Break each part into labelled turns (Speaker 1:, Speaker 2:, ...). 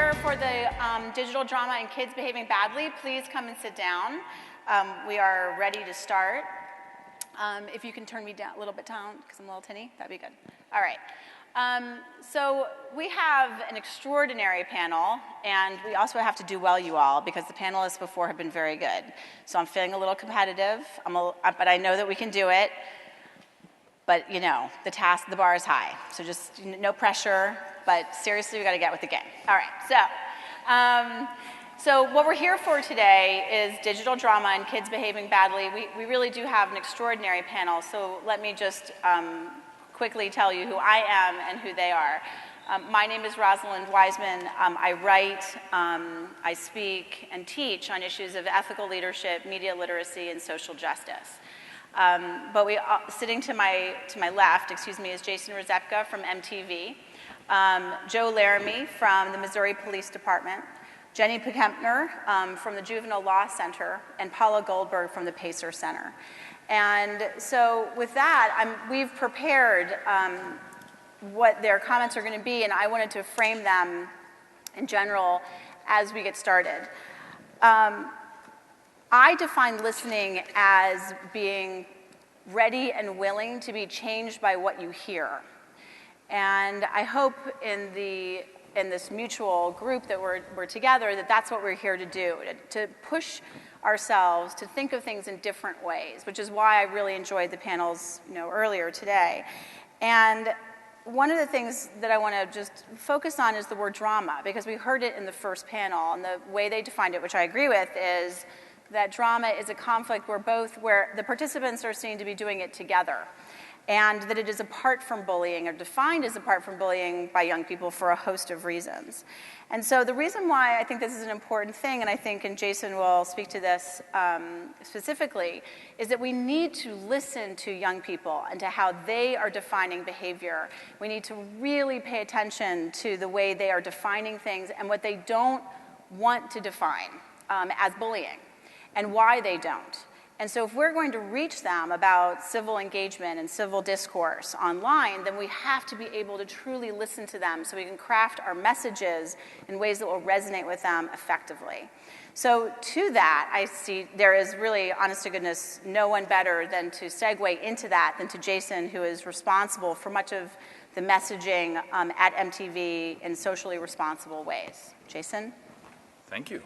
Speaker 1: here for the digital drama and kids behaving badly, please come and sit down. We are ready to start. If you can turn me down a little bit down, because I'm a little tinny, that'd be good. All right. So we have an extraordinary panel, and we also have to do well, you all, because the panelists before have been very good. So I'm feeling a little competitive, but I know that we can do it. But, you know, the bar is high. So just no pressure, but seriously, we got to get with the game. All right, so what we're here for today is digital drama and kids behaving badly. We really do have an extraordinary panel, so let me just quickly tell you who I am and who they are. My name is Rosalind Wiseman. I write, I speak, and teach on issues of ethical leadership, media literacy, and social justice. But sitting to my left, is Jason Rzepka from MTV, Joe Laramie from the Missouri Police Department, Jenny Pekempner from the Juvenile Law Center, and Paula Goldberg from the Pacer Center. And so with that, we've prepared what their comments are going to be, and I wanted to frame them in general as we get started. I define listening as being ready and willing to be changed by what you hear. And I hope in this mutual group that we're together, that's what we're here to do, to push ourselves to think of things in different ways, which is why I really enjoyed the panels, earlier today. And one of the things that I want to just focus on is the word drama, because we heard it in the first panel, and the way they defined it, which I agree with, is that drama is a conflict where the participants are seen to be doing it together, and that it is apart from bullying, or defined as apart from bullying by young people for a host of reasons. And so the reason why I think this is an important thing, and I think, and Jason will speak to this specifically, is that we need to listen to young people and to how they are defining behavior. We need to really pay attention to the way they are defining things and what they don't want to define as bullying, and why they don't. And so if we're going to reach them about civil engagement and civil discourse online, then we have to be able to truly listen to them so we can craft our messages in ways that will resonate with them effectively. So to that, I see there is really, honest to goodness, no one better than to segue into that than to Jason, who is responsible for much of the messaging at MTV in socially responsible ways. Jason?
Speaker 2: Thank you.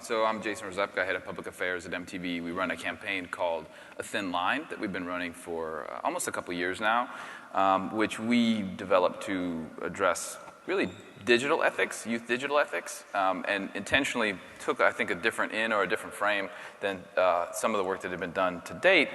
Speaker 2: So I'm Jason Rzepka, head of public affairs at MTV. We run a campaign called A Thin Line that we've been running for almost a couple years now, which we developed to address really digital ethics, youth digital ethics, and intentionally took, I think, a different frame than some of the work that had been done to date,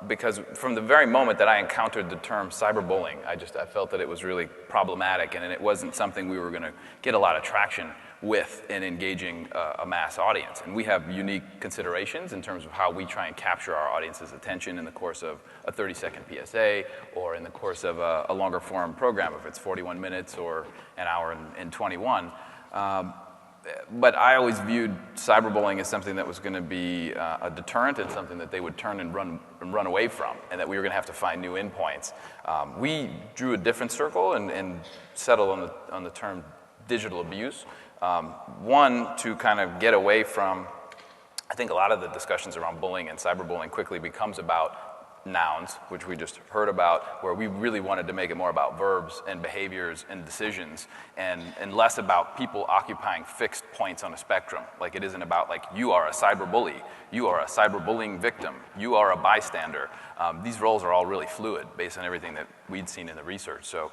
Speaker 2: because from the very moment that I encountered the term cyberbullying, I felt that it was really problematic, and it wasn't something we were going to get a lot of traction with in engaging a mass audience. And we have unique considerations in terms of how we try and capture our audience's attention in the course of a 30-second PSA or in the course of a longer form program, if it's 41 minutes or an hour and 21. But I always viewed cyberbullying as something that was going to be a deterrent and something that they would turn and run away from, and that we were going to have to find new endpoints. We drew a different circle and settled on the term digital abuse. One, to kind of get away from, I think a lot of the discussions around bullying and cyberbullying quickly becomes about nouns, which we just heard about, where we really wanted to make it more about verbs and behaviors and decisions, and less about people occupying fixed points on a spectrum. Like, it isn't about, like, you are a cyberbully, you are a cyberbullying victim, you are a bystander. These roles are all really fluid based on everything that we'd seen in the research. So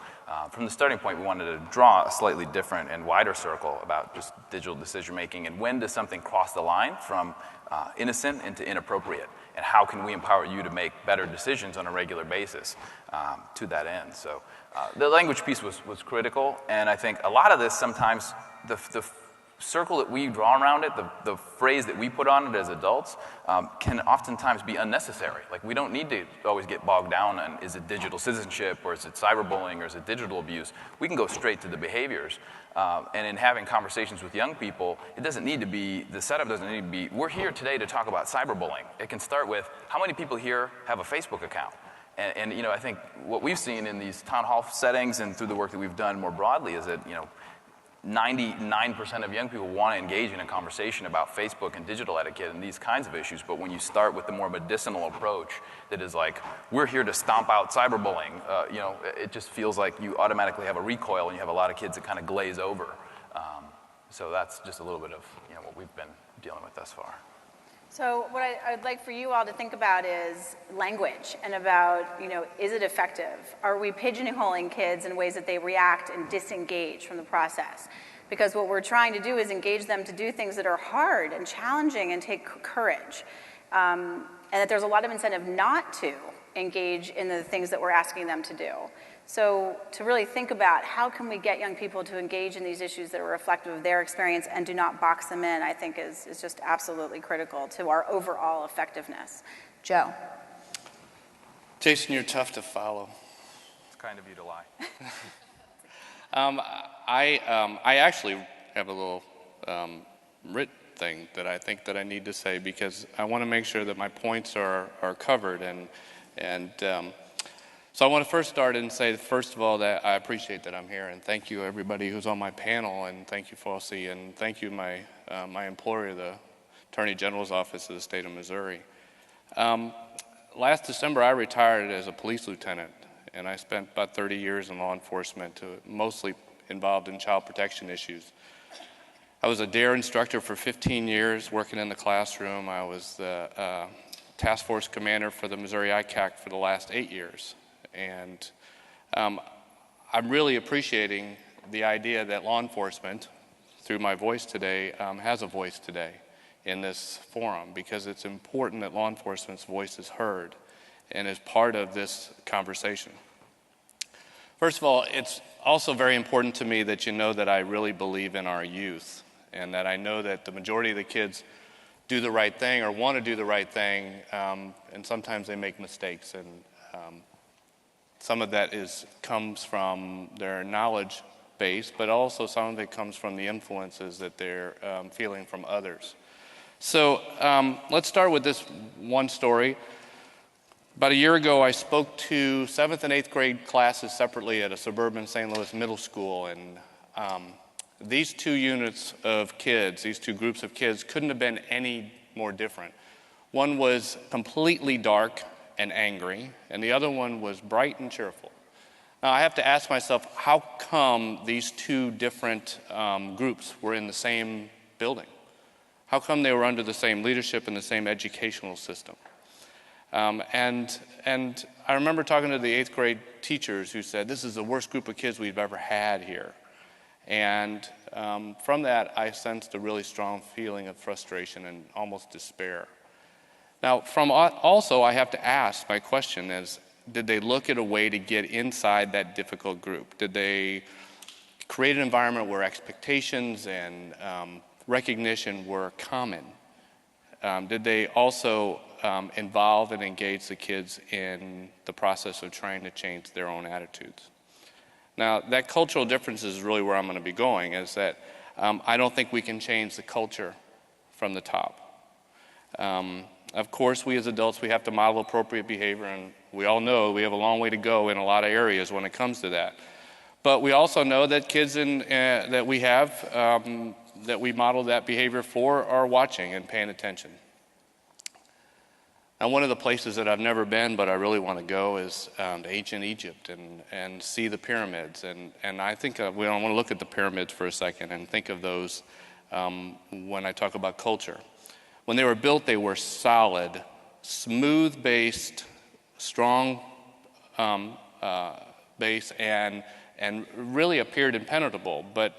Speaker 2: from the starting point, we wanted to draw a slightly different and wider circle about just digital decision making, and when does something cross the line from innocent into inappropriate, and how can we empower you to make better decisions on a regular basis to that end. So the language piece was critical, and I think a lot of this sometimes, the circle that we draw around it, the phrase that we put on it as adults, can oftentimes be unnecessary. Like, we don't need to always get bogged down on, is it digital citizenship, or is it cyberbullying, or is it digital abuse? We can go straight to the behaviors. And in having conversations with young people, it doesn't need to be, the setup doesn't need to be, we're here today to talk about cyberbullying. It can start with, how many people here have a Facebook account? And I think what we've seen in these town hall settings and through the work that we've done more broadly is that, 99% of young people want to engage in a conversation about Facebook and digital etiquette and these kinds of issues, but when you start with the more medicinal approach that is like, we're here to stomp out cyberbullying, it just feels like you automatically have a recoil and you have a lot of kids that kind of glaze over. So that's just a little bit of what we've been dealing with thus far.
Speaker 1: So what I'd like for you all to think about is language and about, is it effective? Are we pigeonholing kids in ways that they react and disengage from the process? Because what we're trying to do is engage them to do things that are hard and challenging and take courage. And that there's a lot of incentive not to engage in the things that we're asking them to do. So to really think about how can we get young people to engage in these issues that are reflective of their experience and do not box them in, I think is just absolutely critical to our overall effectiveness. Joe.
Speaker 3: Jason, you're tough to follow.
Speaker 2: It's kind of you to lie.
Speaker 3: I actually have a little writ thing that I think that I need to say because I want to make sure that my points are covered and so I want to first start and say, first of all, that I appreciate that I'm here, and thank you everybody who's on my panel, and thank you, Fossey, and thank you my employer, the Attorney General's Office of the State of Missouri. Last December, I retired as a police lieutenant, and I spent about 30 years in law enforcement, mostly involved in child protection issues. I was a DARE instructor for 15 years, working in the classroom. I was the task force commander for the Missouri ICAC for the last 8 years. And I'm really appreciating the idea that law enforcement, through my voice today, has a voice today in this forum because it's important that law enforcement's voice is heard and is part of this conversation. First of all, it's also very important to me that you know that I really believe in our youth and that I know that the majority of the kids do the right thing or want to do the right thing, and sometimes they make mistakes. And some of that comes from their knowledge base, but also some of it comes from the influences that they're feeling from others. So let's start with this one story. About a year ago, I spoke to 7th and 8th grade classes separately at a suburban St. Louis middle school, and these two units of kids, these two groups of kids, couldn't have been any more different. One was completely dark and angry, and the other one was bright and cheerful. Now, I have to ask myself, how come these two different groups were in the same building? How come they were under the same leadership and the same educational system? And I remember talking to the 8th grade teachers who said, this is the worst group of kids we've ever had here. And from that, I sensed a really strong feeling of frustration and almost despair. Now, also, I have to ask, my question is, did they look at a way to get inside that difficult group? Did they create an environment where expectations and recognition were common? Did they also involve and engage the kids in the process of trying to change their own attitudes? Now, that cultural difference is really where I'm going to be going, is that I don't think we can change the culture from the top. Of course, we as adults, we have to model appropriate behavior, and we all know we have a long way to go in a lot of areas when it comes to that. But we also know that kids that we have, that we model that behavior for, are watching and paying attention. Now, one of the places that I've never been, but I really want to go, is to ancient Egypt and see the pyramids. And I think we want to look at the pyramids for a second and think of those when I talk about culture. When they were built, they were solid, smooth-based, strong base, and really appeared impenetrable. But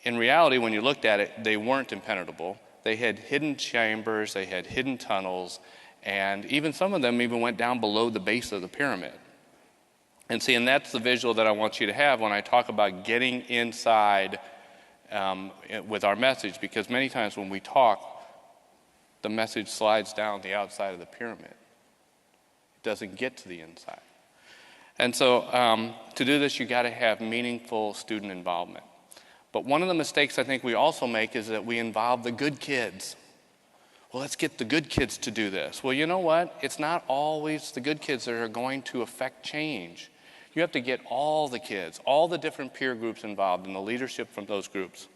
Speaker 3: in reality, when you looked at it, they weren't impenetrable. They had hidden chambers, they had hidden tunnels, and even some of them even went down below the base of the pyramid. And see, and that's the visual that I want you to have when I talk about getting inside with our message, because many times when we talk, the message slides down the outside of the pyramid. It doesn't get to the inside. And so to do this, you got to have meaningful student involvement. But one of the mistakes I think we also make is that we involve the good kids. Well, let's get the good kids to do this. Well, you know what? It's not always the good kids that are going to affect change. You have to get all the kids, all the different peer groups involved, and the leadership from those groups.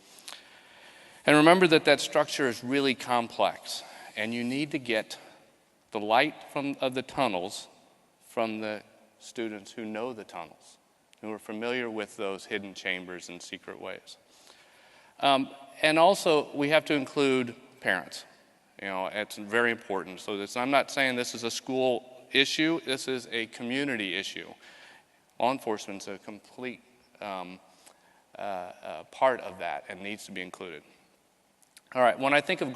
Speaker 3: And remember that that structure is really complex, and you need to get the light of the tunnels from the students who know the tunnels, who are familiar with those hidden chambers and secret ways. And also, we have to include parents. You know, it's very important. So I'm not saying this is a school issue. This is a community issue. Law enforcement's a complete part of that and needs to be included. All right, when I think of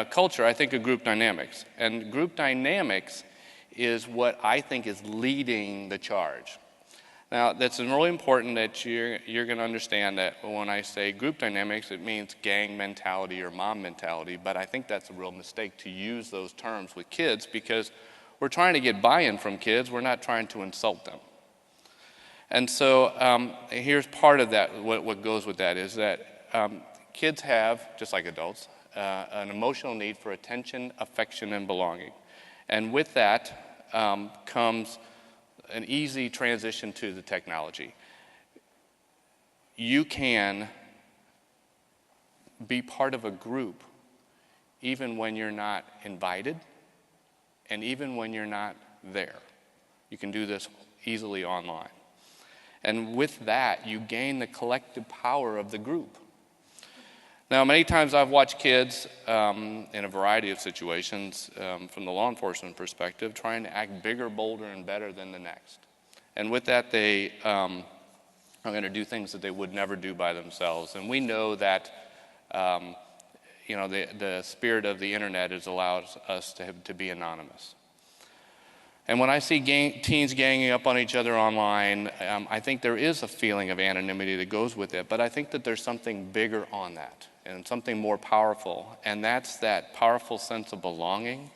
Speaker 3: culture, I think of group dynamics. And group dynamics is what I think is leading the charge. Now, that's really important that you're going to understand that when I say group dynamics, it means gang mentality or mom mentality, but I think that's a real mistake to use those terms with kids because we're trying to get buy-in from kids. We're not trying to insult them. And so here's part of that, what goes with that is that kids have, just like adults, an emotional need for attention, affection, and belonging. And with that comes an easy transition to the technology. You can be part of a group even when you're not invited and even when you're not there. You can do this easily online. And with that, you gain the collective power of the group. Now, many times I've watched kids in a variety of situations from the law enforcement perspective trying to act bigger, bolder, and better than the next. And with that, they are going to do things that they would never do by themselves. And we know that the spirit of the internet has allowed us to be anonymous. And when I see teens ganging up on each other online, I think there is a feeling of anonymity that goes with it. But I think that there's something bigger on that and something more powerful. And that's that powerful sense of belonging.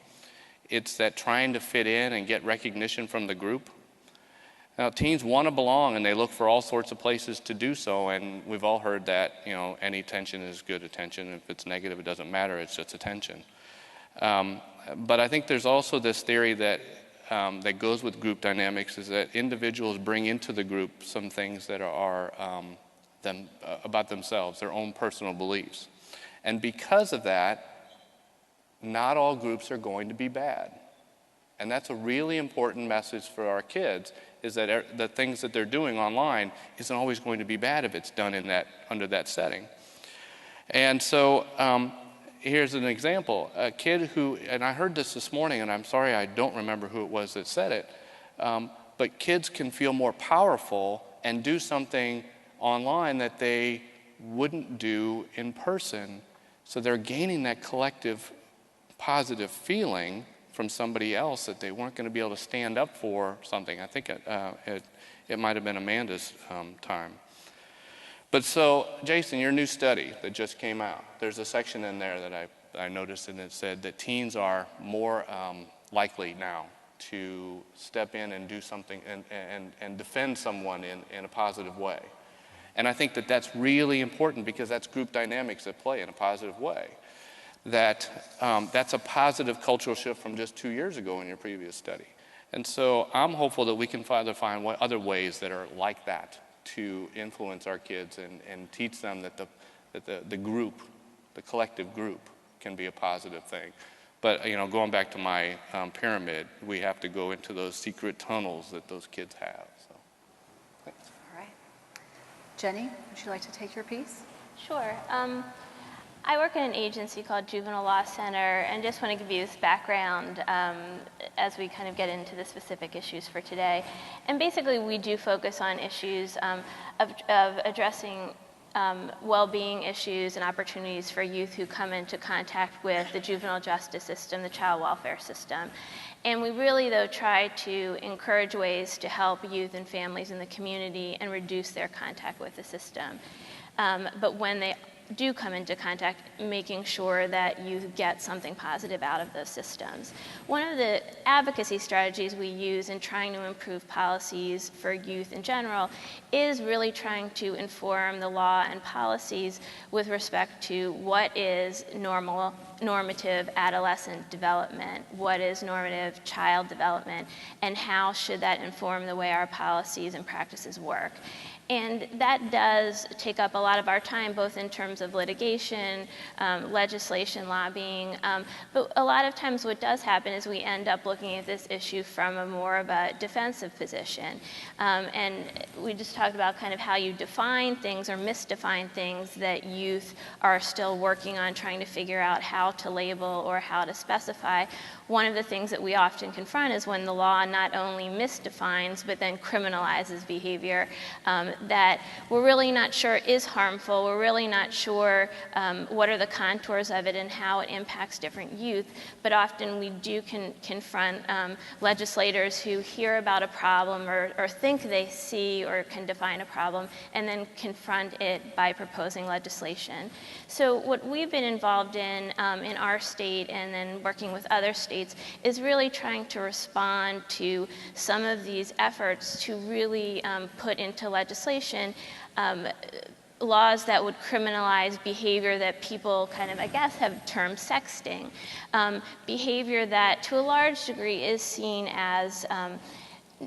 Speaker 3: It's that trying to fit in and get recognition from the group. Now, teens want to belong, and they look for all sorts of places to do so. And we've all heard that, any attention is good attention. If it's negative, it doesn't matter. It's just attention. But I think there's also this theory that goes with group dynamics is that individuals bring into the group some things that are about themselves, their own personal beliefs. And because of that, not all groups are going to be bad. And that's a really important message for our kids, is that the things that they're doing online isn't always going to be bad if it's done under that setting. And so here's an example. A kid who, and I heard this morning, and I'm sorry I don't remember who it was that said it, but kids can feel more powerful and do something online that they wouldn't do in person. So they're gaining that collective positive feeling from somebody else that they weren't going to be able to stand up for something. I think it might have been Amanda's time. But so, Jason, your new study that just came out, there's a section in there that I noticed, and it said that teens are more likely now to step in and do something and defend someone in a positive way. And I think that that's really important because that's group dynamics at play in a positive way. That's a positive cultural shift from just 2 years ago in your previous study. And so I'm hopeful that we can find other ways that are like that to influence our kids and teach them that the group, the collective group, can be a positive thing. But going back to my pyramid, we have to go into those secret tunnels that those kids have. So, thanks.
Speaker 1: All right. Jenny, would you like to take your piece?
Speaker 4: Sure. I work in an agency called Juvenile Law Center, and just want to give you this background as we kind of get into the specific issues for today. And basically, we do focus on issues of addressing well-being issues and opportunities for youth who come into contact with the juvenile justice system, the child welfare system. And we really, though, try to encourage ways to help youth and families in the community and reduce their contact with the system. But when they do come into contact, making sure that youth get something positive out of those systems. One of the advocacy strategies we use in trying to improve policies for youth in general is really trying to inform the law and policies with respect to what is normative adolescent development, what is normative child development, and how should that inform the way our policies and practices work. And that does take up a lot of our time, both in terms of litigation, legislation, lobbying. But a lot of times what does happen is we end up looking at this issue from a more of a defensive position. And we just talked about kind of how you define things or misdefine things that youth are still working on trying to figure out how to label or how to specify. One of the things that we often confront is when the law not only misdefines but then criminalizes behavior that we're really not sure is harmful. We're really not sure what are the contours of it and how it impacts different youth. But often we do confront legislators who hear about a problem or think they see or can define a problem and then confront it by proposing legislation. So what we've been involved in our state and then working with other states is really trying to respond to some of these efforts to really put into legislation laws that would criminalize behavior that people kind of, I guess, have termed sexting. Behavior that to a large degree is seen as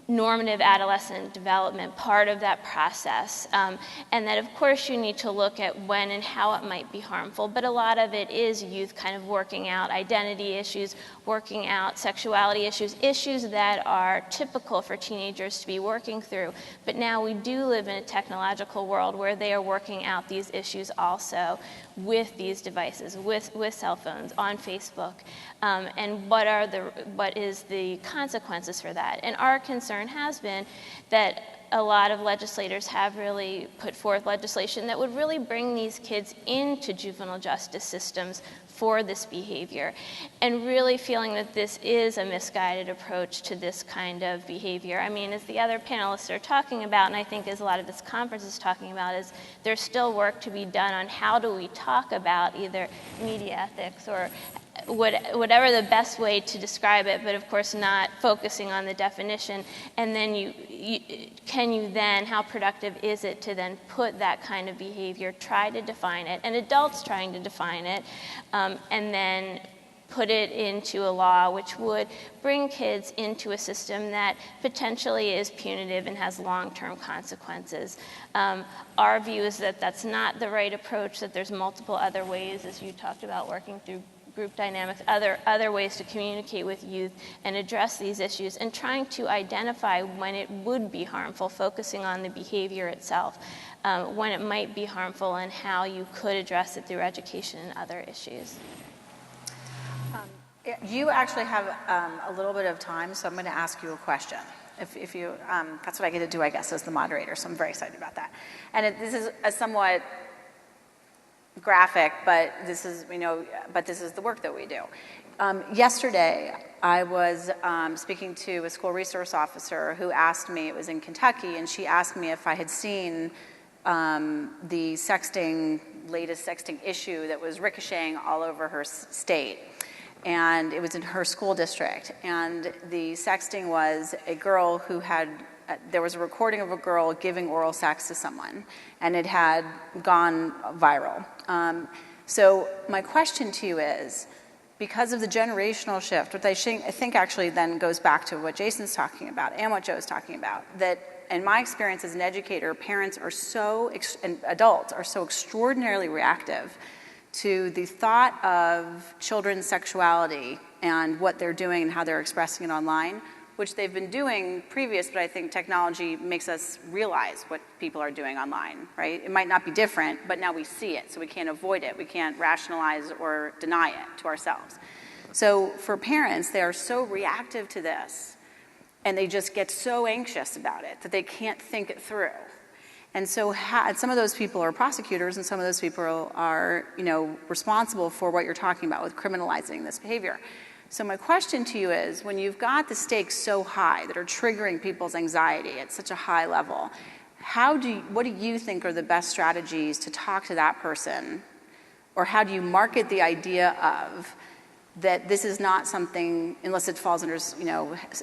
Speaker 4: normative adolescent development, part of that process. And that of course you need to look at when and how it might be harmful, but a lot of it is youth kind of working out identity issues, working out sexuality issues, issues that are typical for teenagers to be working through. But now we do live in a technological world where they are working out these issues also with these devices, with cell phones, on Facebook, and what is the consequences for that? And our concern has been that a lot of legislators have really put forth legislation that would really bring these kids into juvenile justice systems for this behavior, and really feeling that this is a misguided approach to this kind of behavior. I mean, as the other panelists are talking about, and I think as a lot of this conference is talking about, is there's still work to be done on how do we talk about either media ethics or whatever the best way to describe it, but of course not focusing on the definition. And then can you then, how productive is it to then put that kind of behavior, try to define it, and adults trying to define it, and then put it into a law which would bring kids into a system that potentially is punitive and has long-term consequences. Our view is that that's not the right approach, that there's multiple other ways, as you talked about, working through group dynamics, other ways to communicate with youth and address these issues, and trying to identify when it would be harmful, focusing on the behavior itself, when it might be harmful and how you could address it through education and other issues.
Speaker 1: You actually have a little bit of time, so I'm going to ask you a question. If you, that's what I get to do, I guess, as the moderator, so I'm very excited about that. And this is a somewhat graphic, but this is the work that we do. Yesterday, I was speaking to a school resource officer who asked me, it was in Kentucky, and she asked me if I had seen the latest sexting issue that was ricocheting all over her state. And it was in her school district. And the sexting was a girl who had, there was a recording of a girl giving oral sex to someone, and it had gone viral. So my question to you is, because of the generational shift, which I think actually then goes back to what Jason's talking about and what Joe's talking about, that in my experience as an educator, parents are and adults are so extraordinarily reactive to the thought of children's sexuality and what they're doing and how they're expressing it online, which they've been doing previous, but I think technology makes us realize what people are doing online, right? It might not be different, but now we see it, so we can't avoid it. We can't rationalize or deny it to ourselves. So for parents, they are so reactive to this, and they just get so anxious about it that they can't think it through. And so some of those people are prosecutors, and some of those people are, responsible for what you're talking about with criminalizing this behavior. So my question to you is, when you've got the stakes so high that are triggering people's anxiety at such a high level, what do you think are the best strategies to talk to that person? Or how do you market the idea of that this is not something, unless it falls under,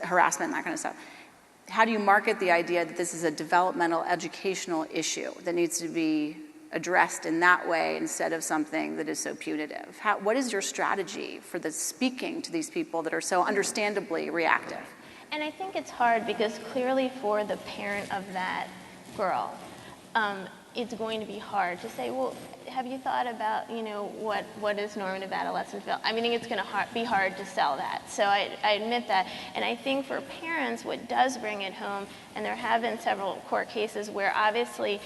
Speaker 1: harassment and that kind of stuff. How do you market the idea that this is a developmental educational issue that needs to be addressed in that way instead of something that is so punitive? What is your strategy for the speaking to these people that are so understandably reactive?
Speaker 4: And I think it's hard because clearly for the parent of that girl, it's going to be hard to say, well, have you thought about, what is normative adolescent development? I mean, it's going to be hard to sell that. So I admit that. And I think for parents, what does bring it home, and there have been several court cases where obviously,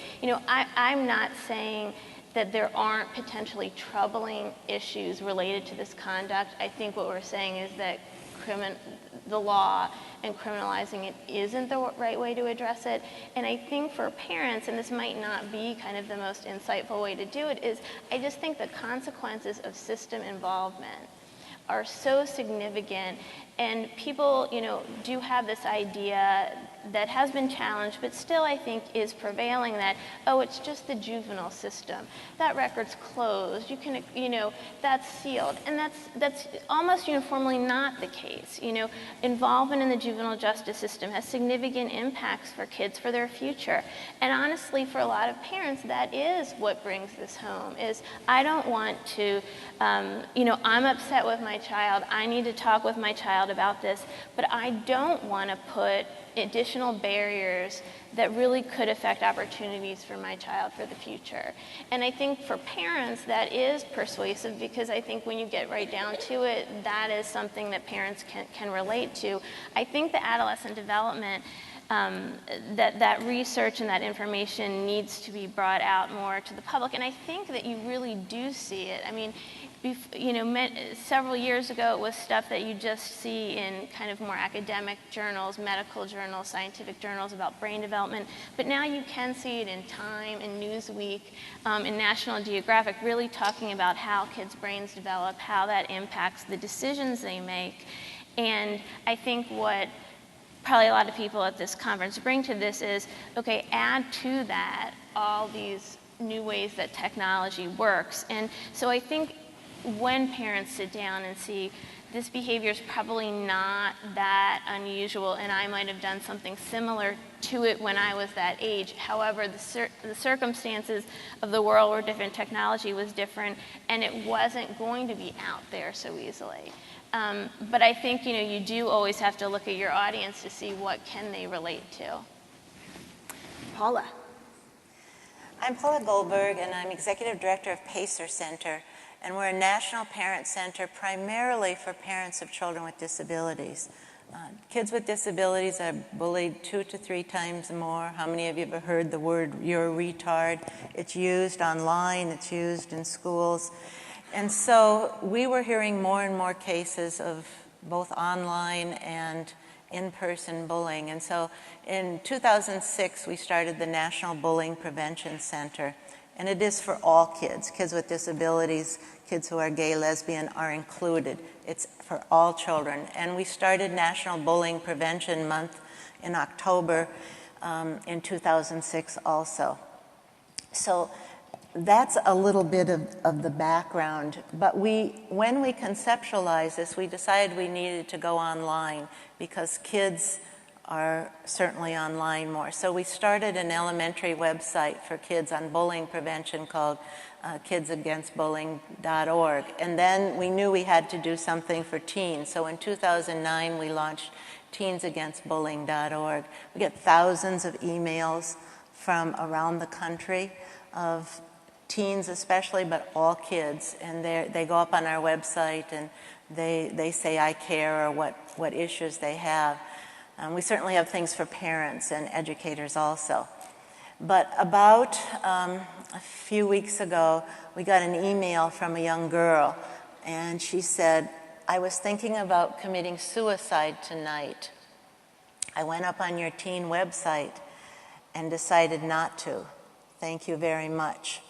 Speaker 4: I'm not saying that there aren't potentially troubling issues related to this conduct. I think what we're saying is that the law and criminalizing it isn't the right way to address it. And I think for parents, and this might not be kind of the most insightful way to do it, is I just think the consequences of system involvement are so significant, and people, do have this idea that has been challenged, but still I think is prevailing that, oh, it's just the juvenile system. That record's closed. You can, that's sealed, and that's almost uniformly not the case. Involvement in the juvenile justice system has significant impacts for kids for their future, and honestly, for a lot of parents, that is what brings this home. Is I don't want to, I'm upset with my child. I need to talk with my child about this, but I don't want to put additional barriers that really could affect opportunities for my child for the future. And I think for parents that is persuasive, because I think when you get right down to it, that is something that parents can relate to. I think the adolescent development, that research and that information needs to be brought out more to the public, and I think that you really do see it. I mean, several years ago it was stuff that you just see in kind of more academic journals, medical journals, scientific journals about brain development, but now you can see it in Time, in Newsweek, in National Geographic, really talking about how kids' brains develop, how that impacts the decisions they make. And I think what probably a lot of people at this conference bring to this is, okay, add to that all these new ways that technology works. And so I think when parents sit down and see this behavior is probably not that unusual, and I might have done something similar to it when I was that age. However, the circumstances of the world were different, technology was different, and it wasn't going to be out there so easily. But I think, you do always have to look at your audience to see what can they relate to.
Speaker 1: Paula.
Speaker 5: I'm Paula Goldberg, and I'm Executive Director of PACER Center, and we're a national parent center primarily for parents of children with disabilities. Kids with disabilities are bullied 2 to 3 times more. How many of you have heard the word "you're a retard"? It's used online, it's used in schools. And so we were hearing more and more cases of both online and in-person bullying. And so in 2006, we started the National Bullying Prevention Center. And it is for all kids. Kids with disabilities, kids who are gay, lesbian are included. It's for all children. And we started National Bullying Prevention Month in October in 2006 also. So that's a little bit of the background. But when we conceptualized this, we decided we needed to go online because kids are certainly online more. So we started an elementary website for kids on bullying prevention called kidsagainstbullying.org. And then we knew we had to do something for teens. So in 2009, we launched teensagainstbullying.org. We get thousands of emails from around the country of teens especially, but all kids. And they go up on our website and they say, I care, or what issues they have. We certainly have things for parents and educators also. But about a few weeks ago, we got an email from a young girl, and she said, I was thinking about committing suicide tonight. I went up on your teen website and decided not to. Thank you very much.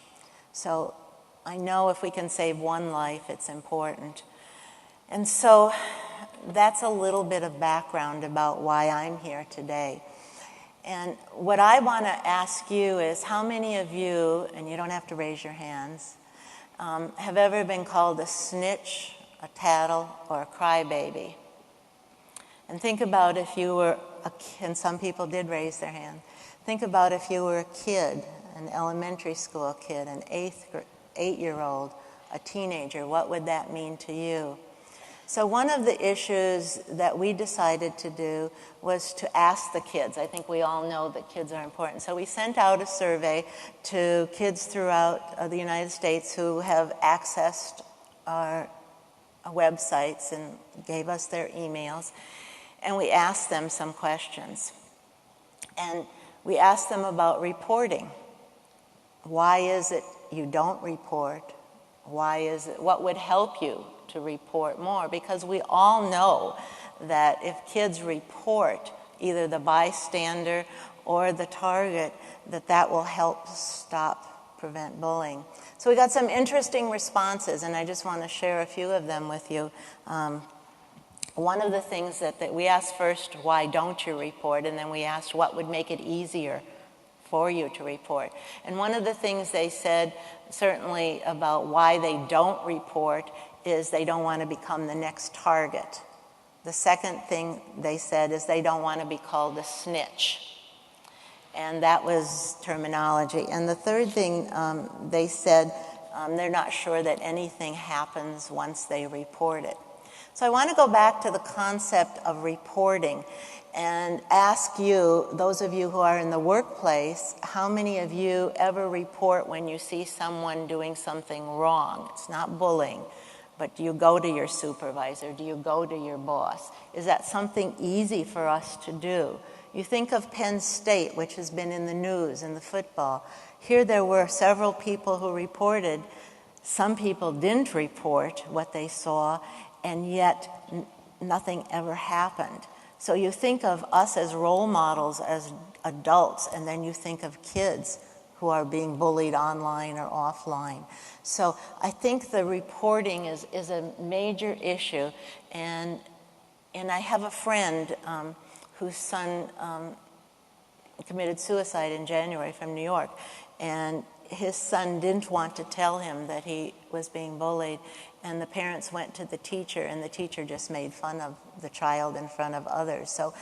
Speaker 5: So I know if we can save one life, it's important. And so that's a little bit of background about why I'm here today. And what I want to ask you is how many of you, and you don't have to raise your hands, have ever been called a snitch, a tattle, or a crybaby? And think about if you were a kid, and some people did raise their hand. Think about if you were a kid, an elementary school kid, an 8-year-old, a teenager, what would that mean to you? So one of the issues that we decided to do was to ask the kids. I think we all know that kids are important. So we sent out a survey to kids throughout the United States who have accessed our websites and gave us their emails. And we asked them some questions. And we asked them about reporting. Why is it you don't report? Why is it? What would help you to report more? Because we all know that if kids report either the bystander or the target, that will help prevent bullying. So we got some interesting responses, and I just want to share a few of them with you. One of the things that we asked first, why don't you report? And then we asked what would make it easier for you to report. And one of the things they said, certainly about why they don't report, is they don't want to become the next target. The second thing they said is they don't want to be called a snitch. And that was terminology. And the third thing they said, they're not sure that anything happens once they report it. So I want to go back to the concept of reporting and ask you, those of you who are in the workplace, how many of you ever report when you see someone doing something wrong? It's not bullying, but do you go to your supervisor? Do you go to your boss? Is that something easy for us to do? You think of Penn State, which has been in the news, in the football. Here there were several people who reported. Some people didn't report what they saw, and yet nothing ever happened. So you think of us as role models, as adults, and then you think of kids who are being bullied online or offline. So I think the reporting is a major issue. And I have a friend whose son committed suicide in January from New York. And his son didn't want to tell him that he was being bullied. And the parents went to the teacher, and the teacher just made fun of the child in front of others. So,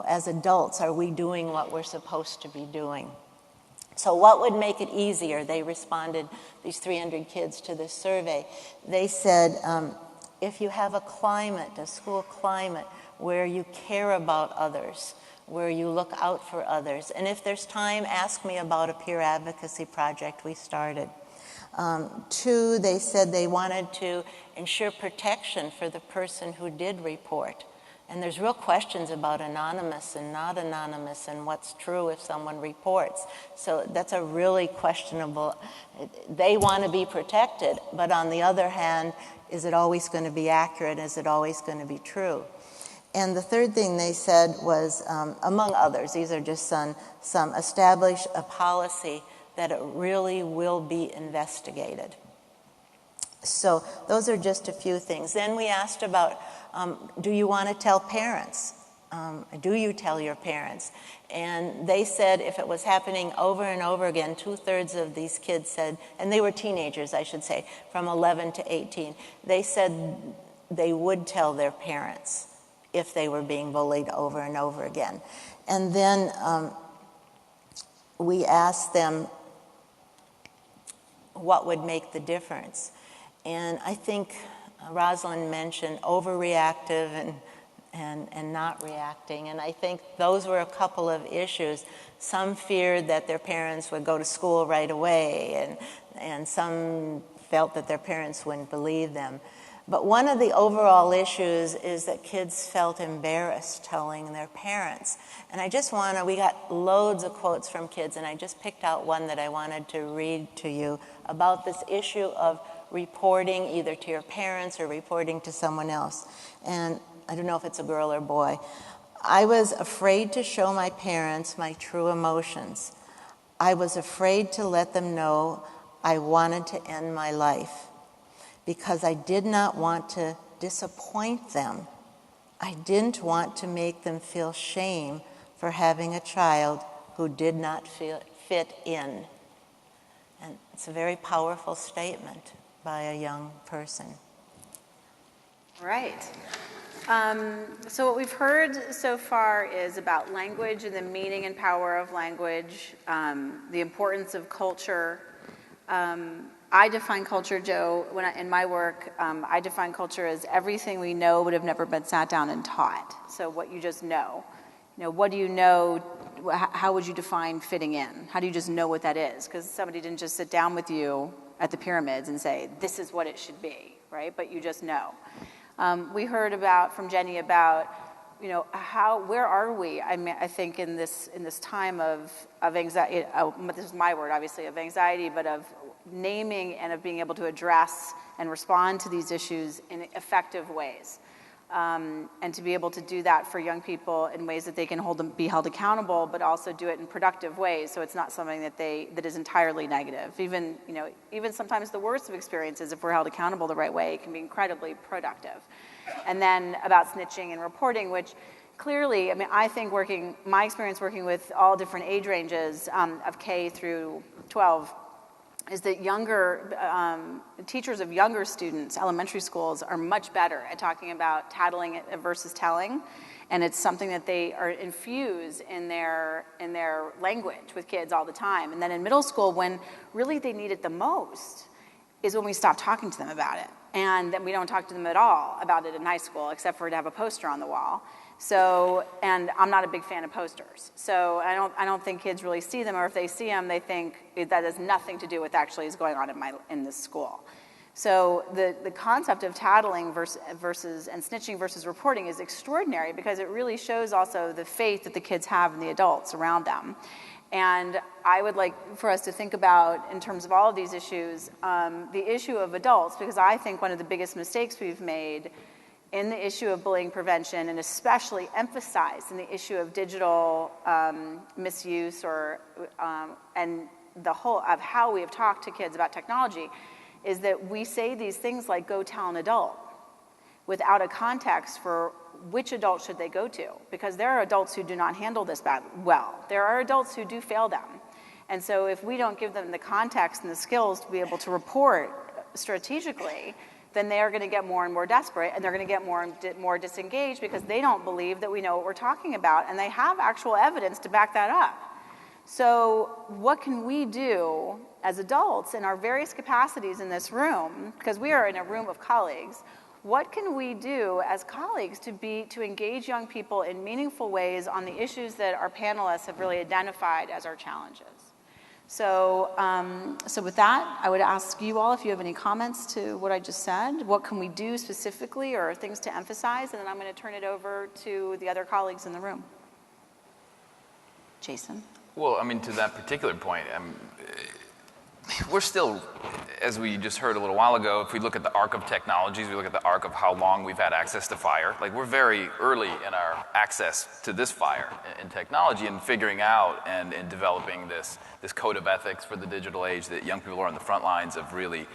Speaker 5: as adults, are we doing what we're supposed to be doing? So what would make it easier? They responded, these 300 kids, to this survey. They said, if you have a school climate, where you care about others, where you look out for others. And if there's time, ask me about a peer advocacy project we started. 2, they said they wanted to ensure protection for the person who did report. And there's real questions about anonymous and not anonymous and what's true if someone reports. So that's a really questionable. They want to be protected, but on the other hand, is it always going to be accurate? Is it always going to be true? And the third thing they said was, among others, these are just some establish a policy that it really will be investigated. So those are just a few things. Then we asked about, do you want to tell parents? Do you tell your parents? And they said if it was happening over and over again, 2/3 of these kids said, and they were teenagers, I should say, from 11 to 18, they said they would tell their parents if they were being bullied over and over again. And then we asked them what would make the difference. And I think Rosalind mentioned overreactive and not reacting. And I think those were a couple of issues. Some feared that their parents would go to school right away, and some felt that their parents wouldn't believe them. But one of the overall issues is that kids felt embarrassed telling their parents. And we got loads of quotes from kids, and I just picked out one that I wanted to read to you about this issue of reporting either to your parents or reporting to someone else. And I don't know if it's a girl or boy. I was afraid to show my parents my true emotions. I was afraid to let them know I wanted to end my life, because I did not want to disappoint them. I didn't want to make them feel shame for having a child who did not fit in. And it's a very powerful statement by a young person.
Speaker 1: Right. So what we've heard so far is about language and the meaning and power of language, the importance of culture. I define culture, Joe, in my work, I define culture as everything we know but have never been sat down and taught. So what you just know. What do you know? How would you define fitting in? How do you just know what that is? Because somebody didn't just sit down with you at the pyramids and say, this is what it should be, right? But you just know. We heard from Jenny about, where are we? I mean, I think in this time of anxiety, this is my word, obviously, of anxiety, but of naming and of being able to address and respond to these issues in effective ways. And to be able to do that for young people in ways that they can be held accountable, but also do it in productive ways. So it's not something that is entirely negative. Even sometimes the worst of experiences, if we're held accountable the right way, can be incredibly productive. And then about snitching and reporting, which clearly, I mean, I think my experience working with all different age ranges of K through 12 is that teachers of younger students, elementary schools, are much better at talking about tattling versus telling, and it's something that they are infuse in their language with kids all the time. And then in middle school, when really they need it the most, is when we stop talking to them about it, and then we don't talk to them at all about it in high school, except for to have a poster on the wall. So, and I'm not a big fan of posters. So I don't think kids really see them, or if they see them, they think that has nothing to do with actually is going on in this school. So the concept of tattling versus and snitching versus reporting is extraordinary, because it really shows also the faith that the kids have in the adults around them. And I would like for us to think about, in terms of all of these issues, the issue of adults, because I think one of the biggest mistakes we've made in the issue of bullying prevention, and especially emphasized in the issue of digital misuse and the whole of how we have talked to kids about technology, is that we say these things like, go tell an adult, without a context for which adult should they go to, because there are adults who do not handle this well. There are adults who do fail them. And so if we don't give them the context and the skills to be able to report strategically, then they are going to get more and more desperate, and they're going to get more and more disengaged, because they don't believe that we know what we're talking about, and they have actual evidence to back that up. So what can we do as adults in our various capacities in this room, because we are in a room of colleagues, what can we do as colleagues to engage young people in meaningful ways on the issues that our panelists have really identified as our challenges? So with that, I would ask you all if you have any comments to what I just said. What can we do specifically, or things to emphasize? And then I'm going to turn it over to the other colleagues in the room. Jason?
Speaker 2: Well, I mean, to that particular point, we're still, as we just heard a little while ago, if we look at the arc of technologies, we look at the arc of how long we've had access to fire, like we're very early in our access to this fire in technology, and figuring out and developing this code of ethics for the digital age that young people are on the front lines of really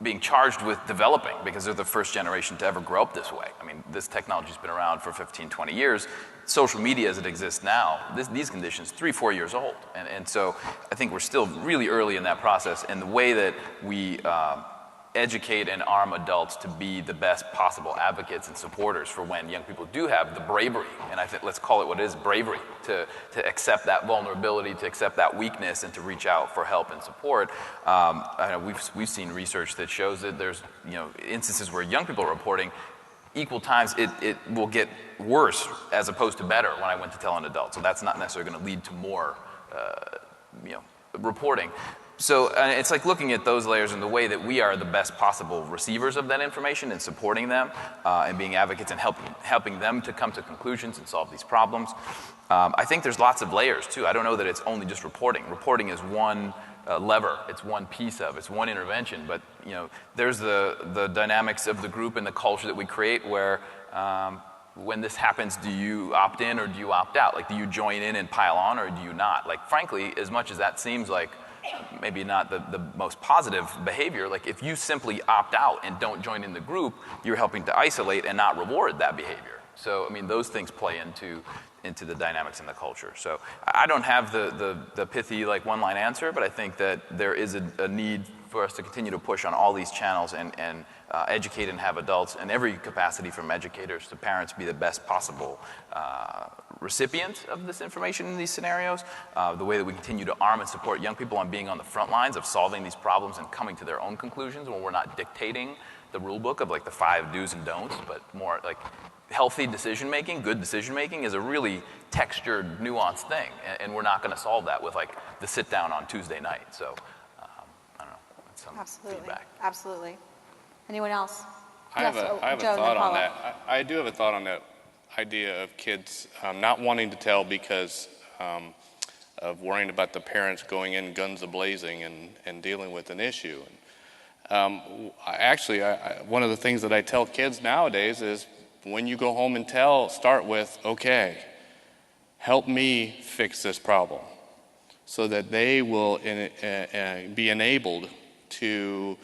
Speaker 2: being charged with developing, because they're the first generation to ever grow up this way. I mean, this technology's been around for 15, 20 years. Social media as it exists now, these conditions, 3-4 years old. And so I think we're still really early in that process, and the way that we educate and arm adults to be the best possible advocates and supporters for when young people do have the bravery, and I think let's call it what it is, bravery, to accept that vulnerability, to accept that weakness, and to reach out for help and support. I know we've seen research that shows that there's instances where young people are reporting equal times it will get worse as opposed to better when I went to tell an adult. So that's not necessarily going to lead to more reporting. So it's like looking at those layers in the way that we are the best possible receivers of that information and supporting them and being advocates and helping them to come to conclusions and solve these problems. I think there's lots of layers too. I don't know that it's only just reporting. Reporting is one lever, it's one piece of, it's one intervention, but there's the dynamics of the group and the culture that we create where when this happens, do you opt in or do you opt out? Like, do you join in and pile on, or do you not? Like, frankly, as much as that seems like maybe not the most positive behavior, like if you simply opt out and don't join in the group, you're helping to isolate and not reward that behavior. So, I mean, those things play into the dynamics in the culture. So I don't have the pithy, like, one-line answer, but I think that there is a need for us to continue to push on all these channels and educate and have adults in every capacity, from educators to parents, be the best possible recipient of this information in these scenarios. The way that we continue to arm and support young people on being on the front lines of solving these problems and coming to their own conclusions when we're not dictating the rule book of, like, the 5 do's and don'ts, but more like healthy decision-making, good decision-making is a really textured, nuanced thing, and we're not going to solve that with, like, the sit-down on Tuesday night. So, I don't know, that's some feedback.
Speaker 1: Absolutely. Anyone else?
Speaker 3: I have a
Speaker 1: Joe, and
Speaker 3: thought
Speaker 1: then
Speaker 3: on
Speaker 1: Paula.
Speaker 3: that. I do have a thought on that idea of kids not wanting to tell because of worrying about the parents going in guns a-blazing and dealing with an issue. Actually, one of the things that I tell kids nowadays is, when you go home and tell, start with, okay, help me fix this problem, so that they will be enabled to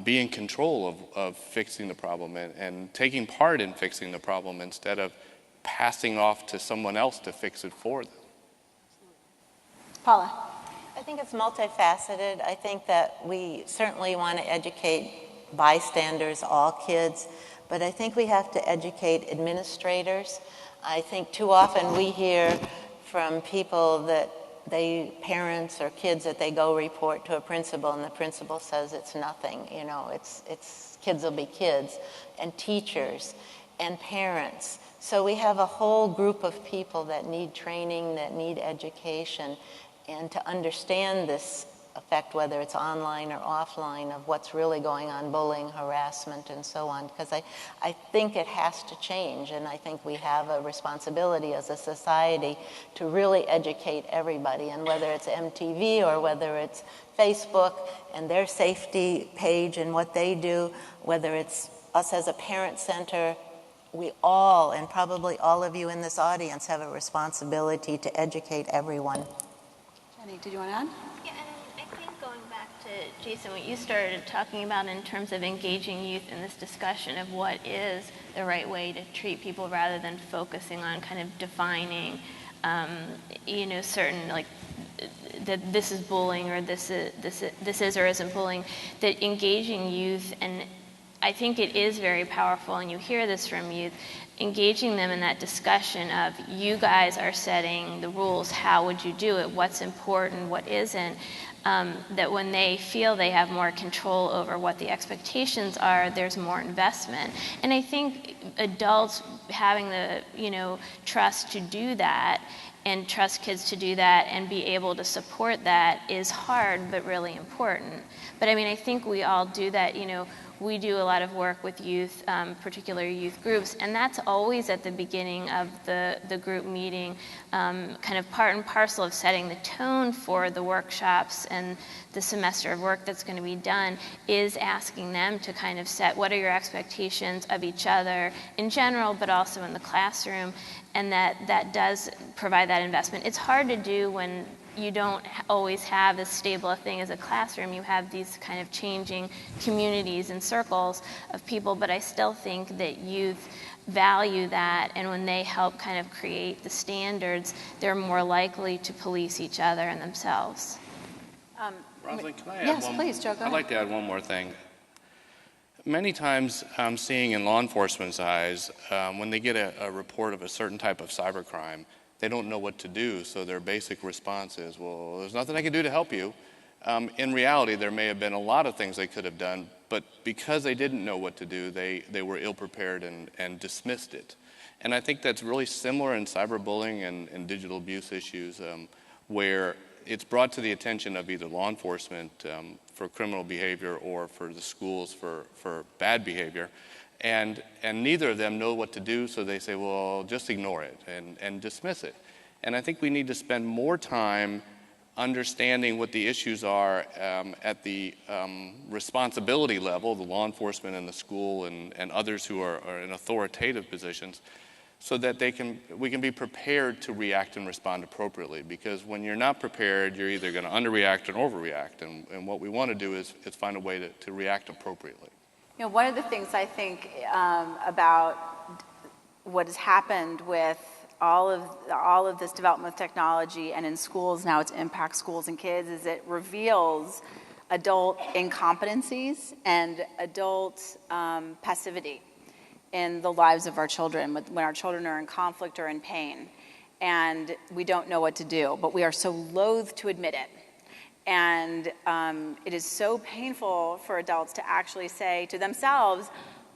Speaker 3: be in control of fixing the problem and taking part in fixing the problem instead of passing off to someone else to fix it for them.
Speaker 1: Paula.
Speaker 5: I think it's multifaceted. I think that we certainly want to educate bystanders, all kids, but I think we have to educate administrators. I think too often we hear from people that parents or kids, that they go report to a principal and the principal says it's nothing, it's kids will be kids, and teachers and parents. So we have a whole group of people that need training, that need education, and to understand this effect, whether it's online or offline, of what's really going on, bullying, harassment, and so on. Because I think it has to change, and I think we have a responsibility as a society to really educate everybody, and whether it's MTV or whether it's Facebook and their safety page and what they do, whether it's us as a parent center, we all, and probably all of you in this audience, have a responsibility to educate everyone.
Speaker 1: Jenny, did you want to add?
Speaker 4: Yeah, and I think going back to, Jason, what you started talking about in terms of engaging youth in this discussion of what is the right way to treat people, rather than focusing on kind of defining, certain, like, that this is bullying or this is or isn't bullying, that engaging youth, and I think it is very powerful, and you hear this from youth, engaging them in that discussion of, you guys are setting the rules, how would you do it, what's important, what isn't, that when they feel they have more control over what the expectations are, there's more investment. And I think adults having the, trust to do that, and trust kids to do that and be able to support that, is hard but really important. But I mean, I think we all do that. We do a lot of work with youth, particular youth groups, and that's always at the beginning of the group meeting, kind of part and parcel of setting the tone for the workshops and the semester of work that's going to be done, is asking them to kind of set what are your expectations of each other in general, but also in the classroom, and that does provide that investment. It's hard to do when you don't always have as stable a thing as a classroom. You have these kind of changing communities and circles of people, but I still think that youth value that, and when they help kind of create the standards, they're more likely to police each other and themselves.
Speaker 3: Rosalind, can I add
Speaker 1: Yes, please, Joe, go ahead.
Speaker 3: I'd like to add one more thing. Many times I'm seeing in law enforcement's eyes, when they get a report of a certain type of cybercrime, they don't know what to do, so their basic response is, well, there's nothing I can do to help you. In reality, there may have been a lot of things they could have done, but because they didn't know what to do, they were ill-prepared and dismissed it. And I think that's really similar in cyberbullying and digital abuse issues, where it's brought to the attention of either law enforcement for criminal behavior or for the schools for bad behavior. And neither of them know what to do, so they say, well, just ignore it and dismiss it. And I think we need to spend more time understanding what the issues are at the responsibility level, the law enforcement and the school and others who are in authoritative positions, so that we can be prepared to react and respond appropriately. Because when you're not prepared, you're either going to underreact or overreact. And what we want to do is find a way to react appropriately.
Speaker 1: One of the things I think about what has happened with all of this development of technology and in schools now, its impact schools and kids, is it reveals adult incompetencies and adult passivity in the lives of our children when our children are in conflict or in pain. And we don't know what to do, but we are so loath to admit it. And it is so painful for adults to actually say to themselves,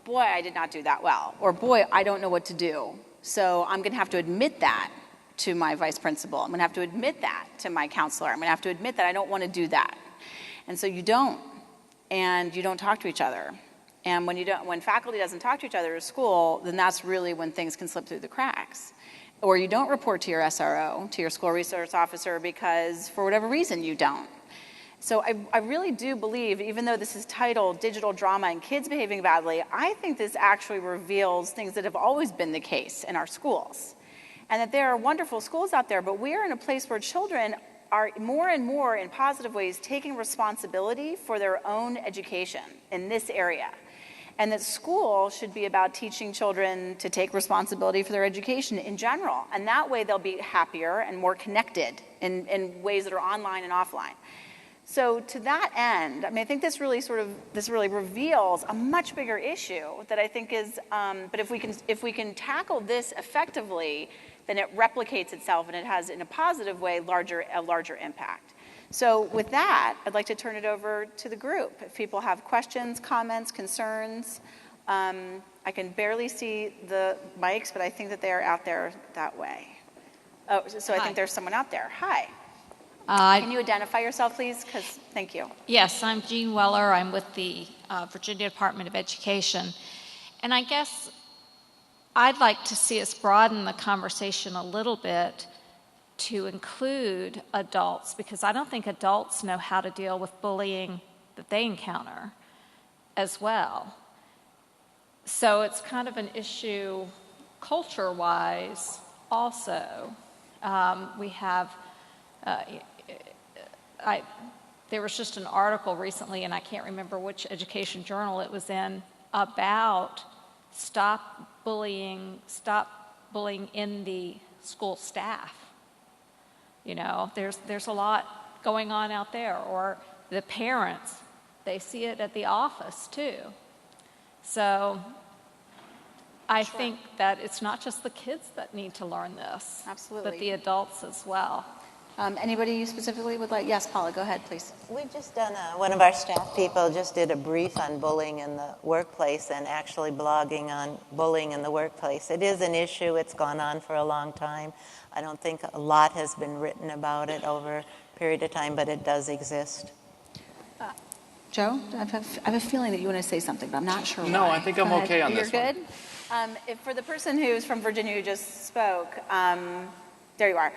Speaker 1: boy, I did not do that well, or boy, I don't know what to do. So I'm going to have to admit that to my vice principal. I'm going to have to admit that to my counselor. I'm going to have to admit that I don't want to do that. And so you don't, and you don't talk to each other. And when faculty doesn't talk to each other at school, then that's really when things can slip through the cracks. Or you don't report to your SRO, to your school resource officer, because for whatever reason you don't. So I really do believe, even though this is titled Digital Drama and Kids Behaving Badly, I think this actually reveals things that have always been the case in our schools. And that there are wonderful schools out there, but we are in a place where children are more and more, in positive ways, taking responsibility for their own education in this area. And that school should be about teaching children to take responsibility for their education in general. And that way they'll be happier and more connected in ways that are online and offline. So to that end, I think this really reveals a much bigger issue that I think is, but if we can tackle this effectively, then it replicates itself and it has, in a positive way, a larger impact. So with that, I'd like to turn it over to the group. If people have questions, comments, concerns, I can barely see the mics, but I think that they are out there that way. Oh, so I think there's someone out there. Hi. Can you identify yourself, please? Thank you.
Speaker 6: Yes, I'm Jean Weller. I'm with the Virginia Department of Education. And I guess I'd like to see us broaden the conversation a little bit to include adults, because I don't think adults know how to deal with bullying that they encounter as well. So it's kind of an issue culture-wise also. We have... there was just an article recently, and I can't remember which education journal it was in, about stop bullying in the school staff. You know, there's a lot going on out there. Or the parents, they see it at the office too. So I think that it's not just the kids that need to learn this,
Speaker 1: Absolutely.
Speaker 6: but the adults as well.
Speaker 1: Anybody you specifically would like? Yes, Paula, go ahead, please.
Speaker 5: We've just done one of our staff people just did a brief on bullying in the workplace and actually blogging on bullying in the workplace. It is an issue. It's gone on for a long time. I don't think a lot has been written about it over a period of time, but it does exist.
Speaker 1: Joe, I have a feeling that you want to say something, but I'm not sure
Speaker 3: No,
Speaker 1: why.
Speaker 3: I think I'm okay on this one.
Speaker 1: You're good? If for the person who's from Virginia who just spoke, there you are.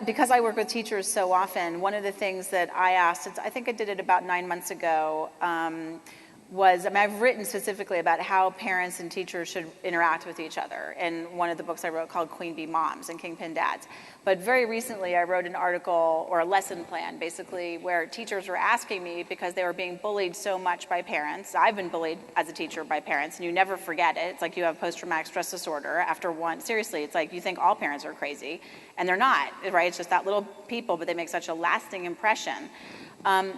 Speaker 1: Because I work with teachers so often, one of the things that I asked, I think I did it about 9 months ago, I've written specifically about how parents and teachers should interact with each other in one of the books I wrote called Queen Bee Moms and Kingpin Dads. But very recently I wrote an article or a lesson plan basically where teachers were asking me because they were being bullied so much by parents. I've been bullied as a teacher by parents, and you never forget it. It's like you have post-traumatic stress disorder after one. Seriously, it's like you think all parents are crazy, and they're not, right? It's just that little people, but they make such a lasting impression.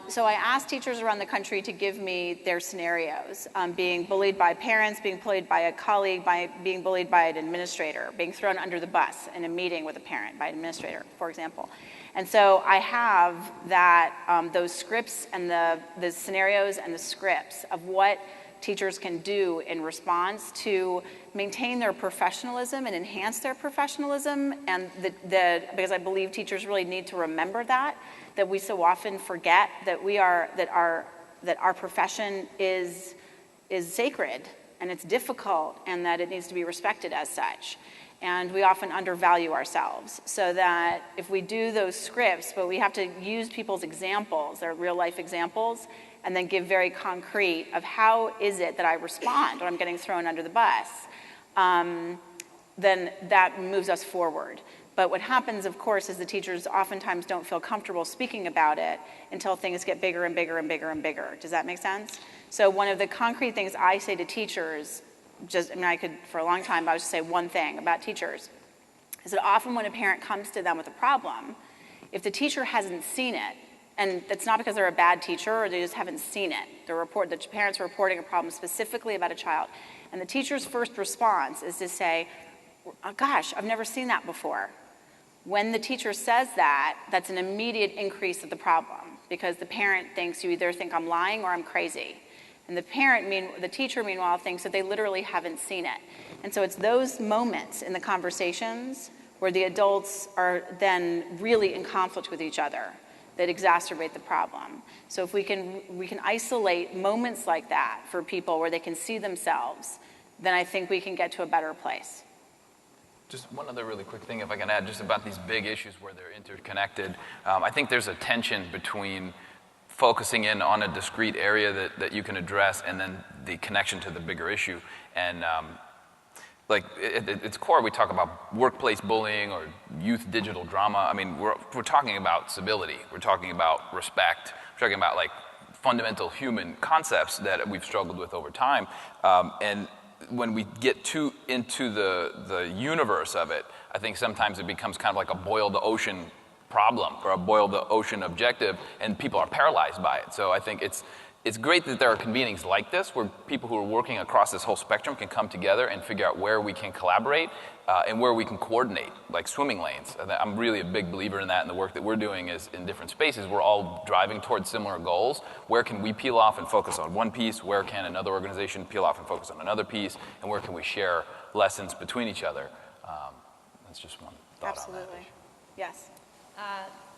Speaker 1: So I asked teachers around the country to give me their scenarios, being bullied by parents, being bullied by a colleague, being bullied by an administrator, being thrown under the bus in a meeting with a parent by an administrator, for example. And so I have those scripts and the scenarios and the scripts of what teachers can do in response to maintain their professionalism and enhance their professionalism, and because I believe teachers really need to remember that we so often forget that our profession is sacred and it's difficult and that it needs to be respected as such. And we often undervalue ourselves, so that if we do those scripts, but we have to use people's examples, their real life examples, and then give very concrete of how is it that I respond when I'm getting thrown under the bus, then that moves us forward. But what happens, of course, is the teachers oftentimes don't feel comfortable speaking about it until things get bigger and bigger and bigger and bigger. Does that make sense? So one of the concrete things I say to teachers I could, for a long time, I would just say one thing about teachers, is that often when a parent comes to them with a problem, if the teacher hasn't seen it, and it's not because they're a bad teacher or they just haven't seen it, the parents are reporting a problem specifically about a child, and the teacher's first response is to say, oh, gosh, I've never seen that before. When the teacher says that, that's an immediate increase of the problem, because the parent thinks you either think I'm lying or I'm crazy. And the teacher, meanwhile, thinks that they literally haven't seen it. And so it's those moments in the conversations where the adults are then really in conflict with each other that exacerbate the problem. So if we can isolate moments like that for people where they can see themselves, then I think we can get to a better place.
Speaker 2: Just one other really quick thing, if I can add, just about these big issues where they're interconnected. I think there's a tension between focusing in on a discrete area that you can address and then the connection to the bigger issue. And like at its core, we talk about workplace bullying or youth digital drama. I mean, we're talking about civility. We're talking about respect. We're talking about like fundamental human concepts that we've struggled with over time. And when we get into the universe of it, I think sometimes it becomes kind of like a boil the ocean problem or a boil the ocean objective, and people are paralyzed by it. So I think it's great that there are convenings like this where people who are working across this whole spectrum can come together and figure out where we can collaborate and where we can coordinate, like swimming lanes. I'm really a big believer in that, and the work that we're doing is in different spaces. We're all driving towards similar goals. Where can we peel off and focus on one piece? Where can another organization peel off and focus on another piece? And where can we share lessons between each other? That's just one thought.
Speaker 1: Absolutely.
Speaker 2: On that issue.
Speaker 1: Yes.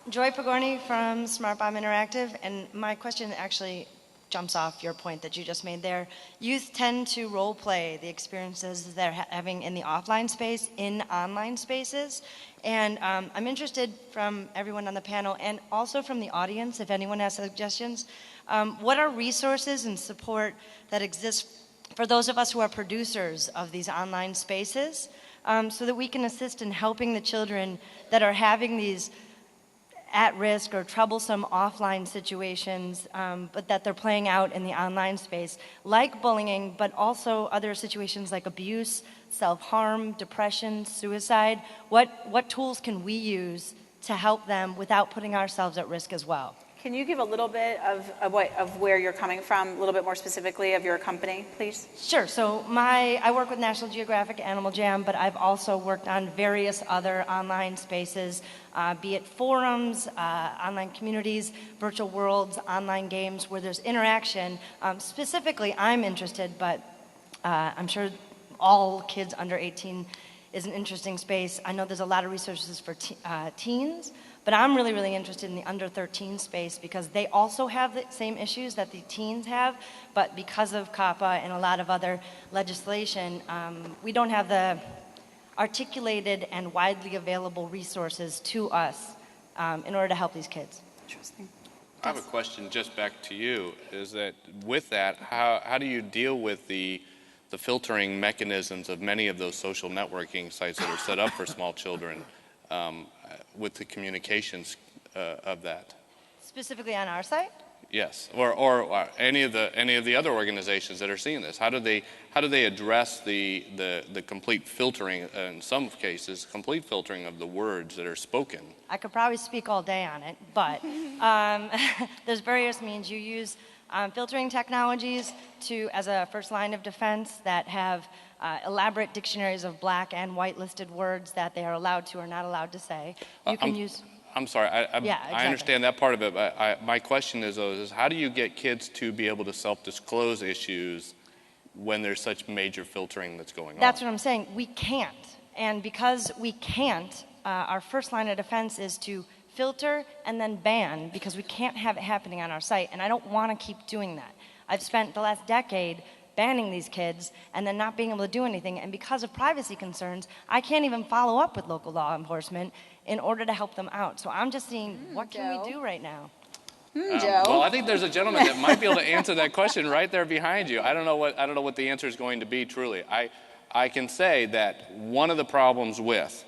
Speaker 7: Joy Pagorni from Smart Bomb Interactive, and my question actually jumps off your point that you just made there. Youth tend to role play the experiences they're having in the offline space in online spaces, and I'm interested from everyone on the panel and also from the audience, if anyone has suggestions, what are resources and support that exist for those of us who are producers of these online spaces, so that we can assist in helping the children that are having these at-risk or troublesome offline situations, but that they're playing out in the online space, like bullying, but also other situations like abuse, self-harm, depression, suicide. What tools can we use to help them without putting ourselves at risk as well?
Speaker 1: Can you give a little bit of where you're coming from, a little bit more specifically of your company, please?
Speaker 7: Sure. So I work with National Geographic Animal Jam, but I've also worked on various other online spaces, be it forums, online communities, virtual worlds, online games, where there's interaction. Specifically, I'm interested, but I'm sure all kids under 18 is an interesting space. I know there's a lot of resources for teens, but I'm really, really interested in the under 13 space because they also have the same issues that the teens have, but because of COPPA and a lot of other legislation, we don't have the articulated and widely available resources to us in order to help these kids.
Speaker 1: Interesting.
Speaker 3: I have a question just back to you, is that with that, how do you deal with the filtering mechanisms of many of those social networking sites that are set up for small children with the communications of that?
Speaker 7: Specifically on our site?
Speaker 3: Yes, or any of the other organizations that are seeing this. How do they address the complete filtering, in some cases, complete filtering of the words that are spoken?
Speaker 7: I could probably speak all day on it, but there's various means. You use filtering technologies as a first line of defense that have elaborate dictionaries of black and white listed words that they are allowed to or not allowed to say. You can use...
Speaker 3: I'm sorry,
Speaker 7: Exactly.
Speaker 3: I understand that part of it, but my question is how do you get kids to be able to self-disclose issues when there's such major filtering that's going on?
Speaker 7: That's what I'm saying. We can't. And because we can't, our first line of defense is to filter and then ban, because we can't have it happening on our site. And I don't want to keep doing that. I've spent the last decade banning these kids and then not being able to do anything. And because of privacy concerns, I can't even follow up with local law enforcement in order to help them out. So I'm just seeing, what can we do right now?
Speaker 1: Joe.
Speaker 3: Well, I think there's a gentleman that might be able to answer that question right there behind you. I don't know what the answer is going to be truly. I can say that one of the problems with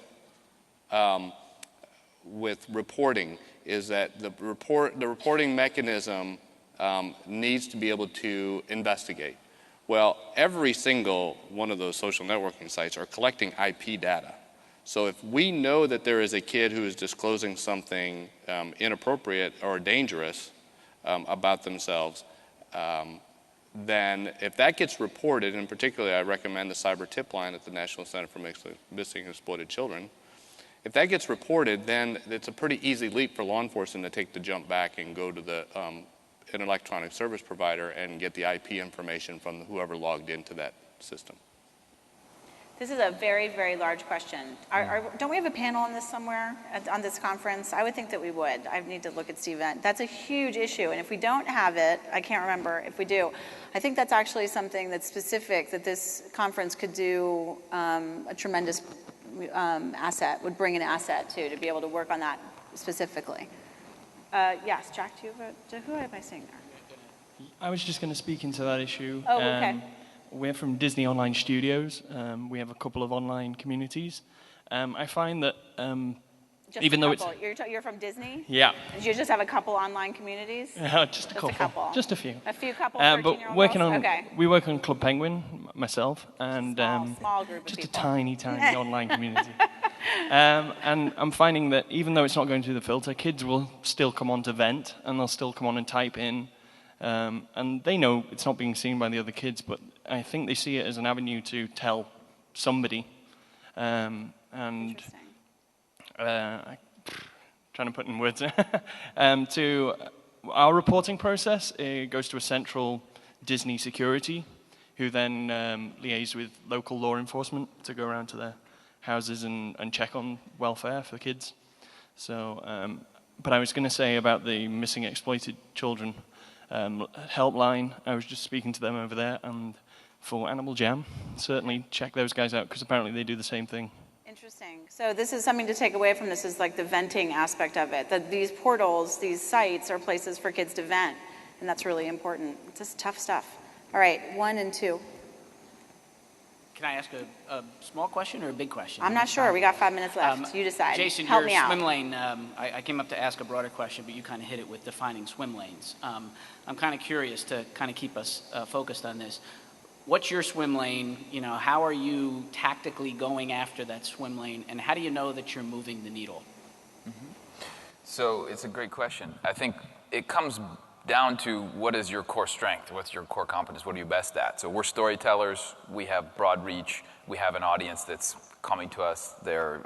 Speaker 3: reporting is that the reporting mechanism needs to be able to investigate. Well, every single one of those social networking sites are collecting IP data. So if we know that there is a kid who is disclosing something inappropriate or dangerous about themselves, then if that gets reported, and particularly I recommend the cyber tip line at the National Center for Missing and Exploited Children, if that gets reported, then it's a pretty easy leap for law enforcement to take the jump back and go to the an electronic service provider and get the IP information from whoever logged into that system.
Speaker 1: This is a very, very large question. Don't we have a panel on this somewhere, on this conference? I would think that we would. I need to look at Steve. That's a huge issue, and if we don't have it, I can't remember if we do. I think that's actually something that's specific, that this conference could do a tremendous asset, would bring an asset to be able to work on that specifically. Yes, Jack, who am I saying there?
Speaker 8: I was just going to speak into that issue.
Speaker 1: Oh, okay.
Speaker 8: We're from Disney Online Studios. We have a couple of online communities. I find that even though
Speaker 1: you're from Disney?
Speaker 8: Yeah.
Speaker 1: You just have a couple online communities?
Speaker 8: Just a couple. Just a few.
Speaker 1: A few couple
Speaker 8: but
Speaker 1: 13-year-old girls?
Speaker 8: We work on Club Penguin, myself, and
Speaker 1: small group of
Speaker 8: just
Speaker 1: people.
Speaker 8: a tiny online community. And I'm finding that even though it's not going through the filter, kids will still come on to vent, and they'll still come on and type in. And they know it's not being seen by the other kids, but I think they see it as an avenue to tell somebody. I'm trying to put in words. To our reporting process, it goes to a central Disney security, who then liaise with local law enforcement to go around to their houses and check on welfare for kids. So, but I was going to say about the missing exploited children helpline. I was just speaking to them over there, and for Animal Jam, certainly check those guys out, because apparently they do the same thing.
Speaker 1: Interesting. So this is something to take away from this, is like the venting aspect of it, that these portals, these sites are places for kids to vent, and that's really important. It's just tough stuff. All right, 1 and 2.
Speaker 9: Can I ask a small question or a big question?
Speaker 1: I'm not sure. We got 5 minutes left. You decide.
Speaker 9: Jason,
Speaker 1: help
Speaker 9: your
Speaker 1: me out.
Speaker 9: swim lane, I came up to ask a broader question, but you kind of hit it with defining swim lanes. I'm kind of curious to kind of keep us focused on this. What's your swim lane? You know, how are you tactically going after that swim lane, and how do you know that you're moving the needle?
Speaker 2: Mm-hmm. So it's a great question. I think it comes down to what is your core strength, what's your core competence, what are you best at? So we're storytellers, we have broad reach, we have an audience that's coming to us, they're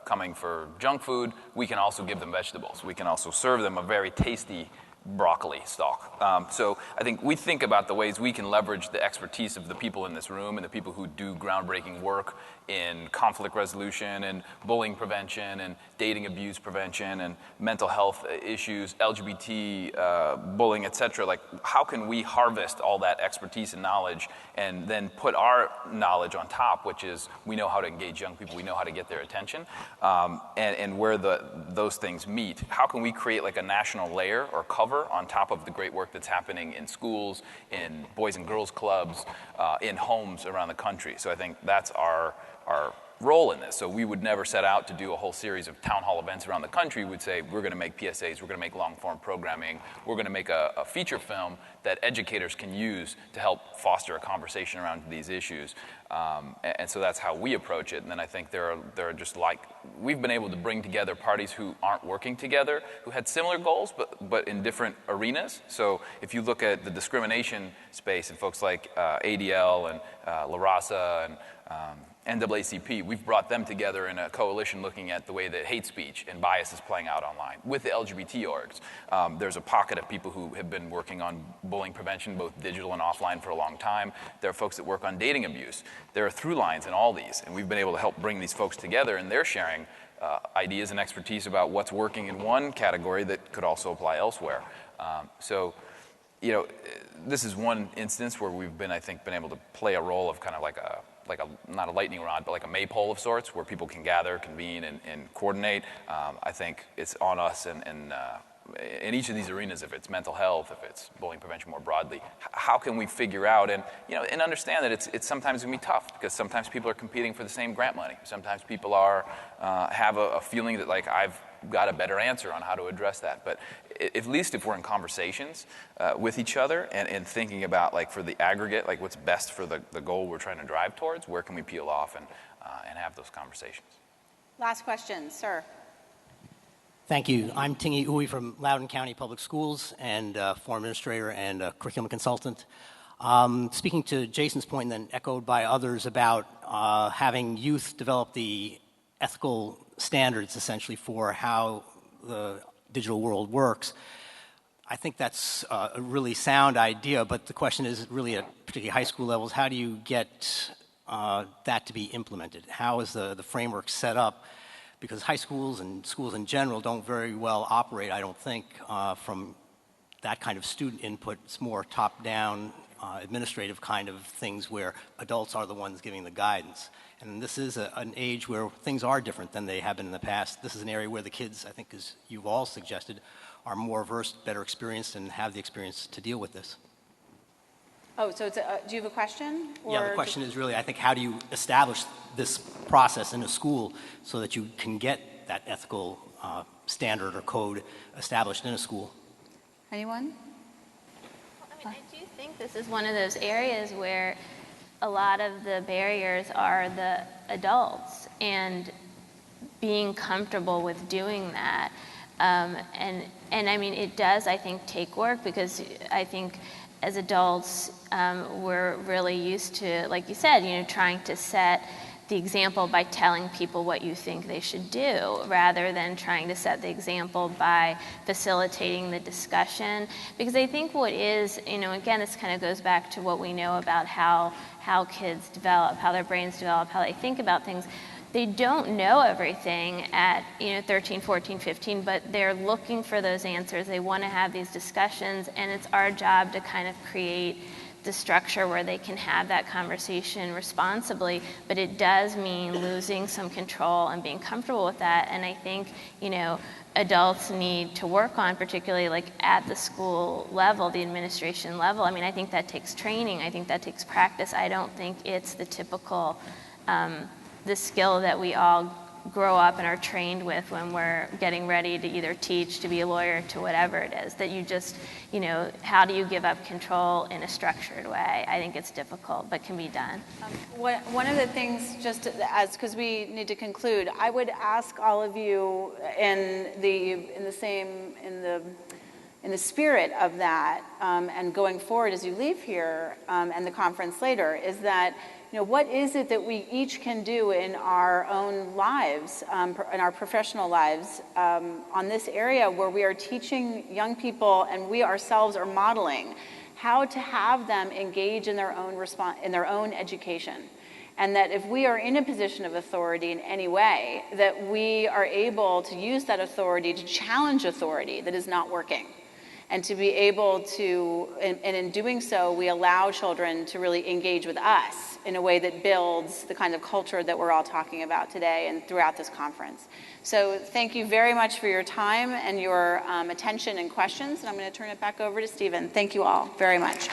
Speaker 2: coming for junk food, we can also give them vegetables, we can also serve them a very tasty broccoli stalk. So I think we think about the ways we can leverage the expertise of the people in this room and the people who do groundbreaking work in conflict resolution and bullying prevention and dating abuse prevention and mental health issues, LGBT bullying, et cetera. Like, how can we harvest all that expertise and knowledge and then put our knowledge on top, which is we know how to engage young people, we know how to get their attention, and where those things meet. How can we create like a national layer or cover on top of the great work that's happening in schools, in boys and girls clubs, in homes around the country? So I think that's our role in this. So we would never set out to do a whole series of town hall events around the country. We'd say, we're going to make PSAs, we're going to make long-form programming, we're going to make a feature film that educators can use to help foster a conversation around these issues. And so that's how we approach it. And then I think there are just like, we've been able to bring together parties who aren't working together, who had similar goals, but in different arenas. So if you look at the discrimination space and folks like ADL and La Raza and NAACP, we've brought them together in a coalition looking at the way that hate speech and bias is playing out online with the LGBT orgs. There's a pocket of people who have been working on bullying prevention, both digital and offline, for a long time. There are folks that work on dating abuse. There are through lines in all these, and we've been able to help bring these folks together, and they're sharing ideas and expertise about what's working in one category that could also apply elsewhere. So, you know, this is one instance where we've been, I think, been able to play a role of kind of like a not a lightning rod, but like a maypole of sorts, where people can gather, convene, and coordinate. I think it's on us in each of these arenas, if it's mental health, if it's bullying prevention more broadly, how can we figure out and understand that it's sometimes going to be tough, because sometimes people are competing for the same grant money. Sometimes people have a feeling that, like, I've got a better answer on how to address that. But at least if we're in conversations with each other and thinking about, like, for the aggregate, like what's best for the goal we're trying to drive towards, where can we peel off and have those conversations.
Speaker 1: Last question, sir.
Speaker 10: Thank you. I'm Tingy Uwe from Loudoun County Public Schools and former administrator and curriculum consultant. Speaking to Jason's point and then echoed by others about having youth develop the ethical standards essentially for how the digital world works, I think that's a really sound idea, but the question is really at particularly high school levels, how do you get that to be implemented? How is the framework set up? Because high schools and schools in general don't very well operate, I don't think, from that kind of student input. It's more top-down, administrative kind of things where adults are the ones giving the guidance. And this is an age where things are different than they have been in the past. This is an area where the kids, I think, as you've all suggested, are more versed, better experienced, and have the experience to deal with this.
Speaker 1: Oh, so it's do you have a question?
Speaker 10: Yeah, the question is really, I think, how do you establish this process in a school so that you can get that ethical standard or code established in a school?
Speaker 1: Anyone?
Speaker 4: I mean, I do think this is one of those areas where a lot of the barriers are the adults and being comfortable with doing that. And I mean, it does, I think, take work because I think as adults, we're really used to, like you said, trying to set the example by telling people what you think they should do rather than trying to set the example by facilitating the discussion. Because I think what is, again, this kind of goes back to what we know about how kids develop, how their brains develop, how they think about things. They don't know everything at 13, 14, 15, but they're looking for those answers. They want to have these discussions, and it's our job to kind of create the structure where they can have that conversation responsibly, but it does mean losing some control and being comfortable with that. And I think, adults need to work on, particularly like at the school level, the administration level. I mean, I think that takes training. I think that takes practice. I don't think it's the typical the skill that we all grow up and are trained with when we're getting ready to either teach, to be a lawyer, to whatever it is, that you just, how do you give up control in a structured way? I think it's difficult, but can be done.
Speaker 1: One of the things, just because we need to conclude, I would ask all of you in the spirit of that, and going forward as you leave here and the conference later, is that what is it that we each can do in our own lives, in our professional lives, on this area where we are teaching young people and we ourselves are modeling how to have them engage in their own education. And that if we are in a position of authority in any way, that we are able to use that authority to challenge authority that is not working. And to be able to, and in doing so, we allow children to really engage with us in a way that builds the kind of culture that we're all talking about today and throughout this conference. So thank you very much for your time and your attention and questions. And I'm going to turn it back over to Stephen. Thank you all very much.